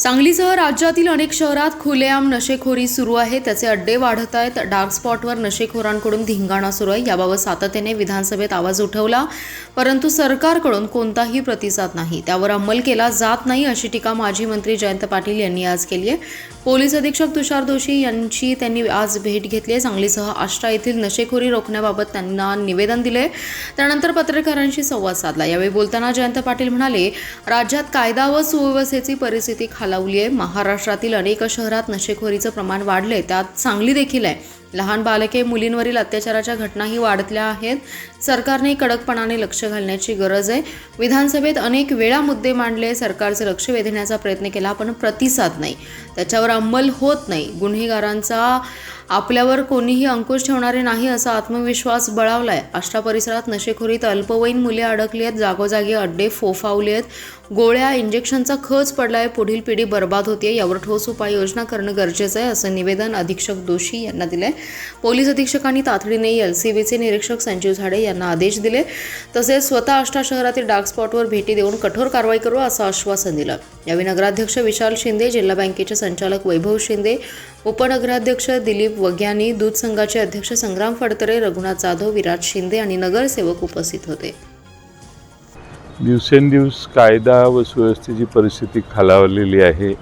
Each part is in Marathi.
सांगलीसह राज्यातील अनेक शहरात खुलेआम नशेखोरी सुरू आहे। त्याचे अड्डे वाढत आहेत। डार्क स्पॉटवर नशेखोरांकडून धिंगाणा सुरू आहे। याबाबत सातत्याने विधानसभेत आवाज उठवला, परंतु सरकारकडून कोणताही प्रतिसाद नाही, त्यावर अंमल केला जात नाही, अशी टीका माजी मंत्री जयंत पाटील यांनी आज केली आहे। पोलीस अधीक्षक तुषार दोशी यांची त्यांनी आज भेट घेतली आहे। सांगलीसह आष्टा येथील नशेखोरी रोखण्याबाबत त्यांना निवेदन दिले। त्यानंतर पत्रकारांशी संवाद साधला। यावेळी बोलताना जयंत पाटील म्हणाले, राज्यात कायदा व सुव्यवस्थेची परिस्थिती खालावली आहे। महाराष्ट्रातील अनेक शहरात नशेखोरीचं प्रमाण वाढले, त्यात सांगली देखील आहे। लहान बालके, मुलींवरील अत्याचाराच्या घटनाही वाढल्या आहेत। सरकारने कडकपणाने लक्ष घालण्याची गरज आहे। विधानसभेत अनेक वेळा मुद्दे मांडले, सरकारचे लक्ष वेधण्याचा प्रयत्न केला, पण प्रतिसाद नाही, त्याच्यावर अंमल होत नाही। गुन्हेगारांचा आपल्यावर कोणीही अंकुश ठेवणारे नाही, असा आत्मविश्वास बळावलाय। आष्टा परिसरात नशेखोरीत अल्पवयीन मुले अडकली आहेत। जागोजागी अड्डे फोफावले आहेत। गोळ्या, इंजेक्शनचा खच पडलाय। पुढील पिढी बर्बाद होते। यावर ठोस उपाययोजना करणं गरजेचं आहे, असं निवेदन अधीक्षक दोशी यांना दिलंय। पोलीस अधीक्षकांनी तातडीने एलसीबीचे निरीक्षक संजीव झाडे यांना आदेश दिले। तसेच स्वतः आष्टा शहरातील डार्क स्पॉटवर भेटी देऊन कठोर कारवाई करू, असं आश्वासन दिलं। यावेळी नगराध्यक्ष विशाल शिंदे, जिल्हा बँकेचे संचालक वैभव शिंदे, उपनगराध्यक्ष दिलीप वग्यानी, दूध संघाचे अध्यक्ष संग्राम फडतरे, रघुनाथ जाधव, विराज शिंदे आणि नगरसेवक उपस्थित होते। दिवसेंदिवस कायदा व सुव्यवस्थेची परिस्थिती खालावलेली आहे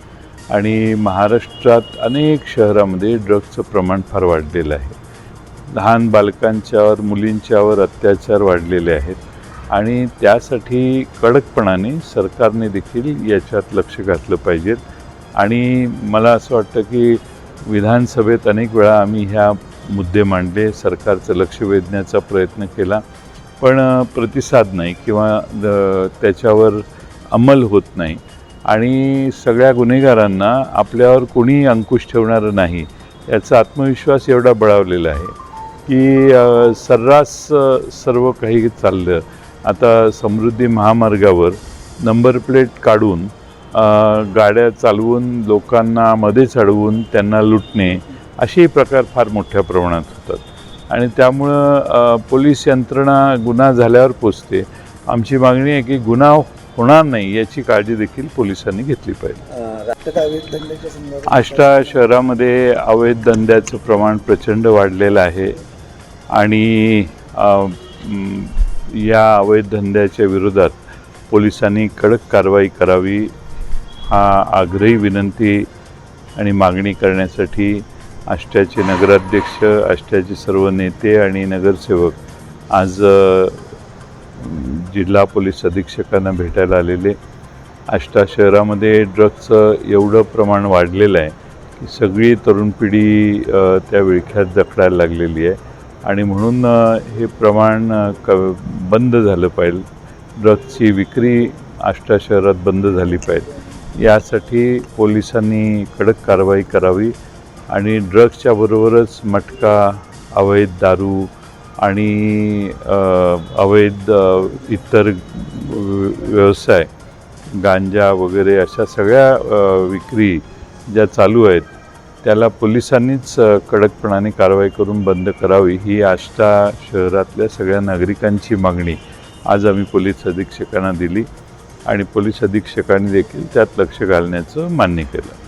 आणि महाराष्ट्रात अनेक शहरामध्ये ड्रग्जचं प्रमाण फार वाढलेलं आहे। लहान बालकांच्यावर, मुलींच्यावर अत्याचार वाढलेले आहेत आणि त्यासाठी कडकपणाने सरकारने देखील याच्यात लक्ष घातलं पाहिजे। आणि मला असं वाटतं की विधानसभेत अनेक वेळा आम्ही ह्या मुद्दे मांडले, सरकारचं लक्ष वेधण्याचा प्रयत्न केला, पण प्रतिसाद नाही किंवा त्याच्यावर अंमल होत नाही। आणि सगळ्या गुन्हेगारांना आपल्यावर कोणी अंकुश ठेवणारं नाही, याचा आत्मविश्वास एवढा बळावलेला आहे की सर्रास सर्व काही चाललं। आता समृद्धी महामार्गावर नंबर प्लेट काढून गाड्या चालवून लोकांना मध्येच अडवून त्यांना लुटणे, असे प्रकार फार मोठ्या प्रमाणात होतात आणि त्यामुळं पोलीस यंत्रणा गुन्हा झाल्यावर पोचते। आमची मागणी आहे की गुन्हा होणार नाही याची काळजी देखील पोलिसांनी घेतली पाहिजे। आष्टा शहरामध्ये अवैध धंद्याचं प्रमाण प्रचंड वाढलेलं आहे आणि या अवैध धंद्याच्या विरोधात पोलिसांनी कडक कारवाई करावी, हा आग्रही विनंती आणि मागणी करण्यासाठी आष्ट्याचे नगराध्यक्ष, आष्ट्याचे सर्व नेते आणि नगरसेवक आज जिल्हा पोलीस अधीक्षकांना भेटायला आलेले। आष्टा शहरामध्ये ड्रग्जचं एवढं प्रमाण वाढलेलं आहे की सगळी तरुण पिढी त्या विळख्यात जखडायला लागलेली आहे आणि म्हणून हे प्रमाण बंद झालं पाहिजे। ड्रग्जची विक्री आष्टा शहरात बंद झाली पाहिजे, यासाठी पोलिसांनी कडक कारवाई करावी आणि ड्रग्जच्या बरोबरच मटका, अवैध दारू आणि अवैध इतर व्यवसाय, गांजा वगैरे अशा सगळ्या विक्री ज्या चालू आहेत त्याला पोलिसांनीच कडकपणाने कारवाई करून बंद करावी, ही आष्टा शहरातल्या सगळ्या नागरिकांची मागणी आज आम्ही पोलीस अधीक्षकांना दिली आणि पोलीस अधीक्षकांनी देखील त्यात लक्ष घालण्याचं मान्य केलं।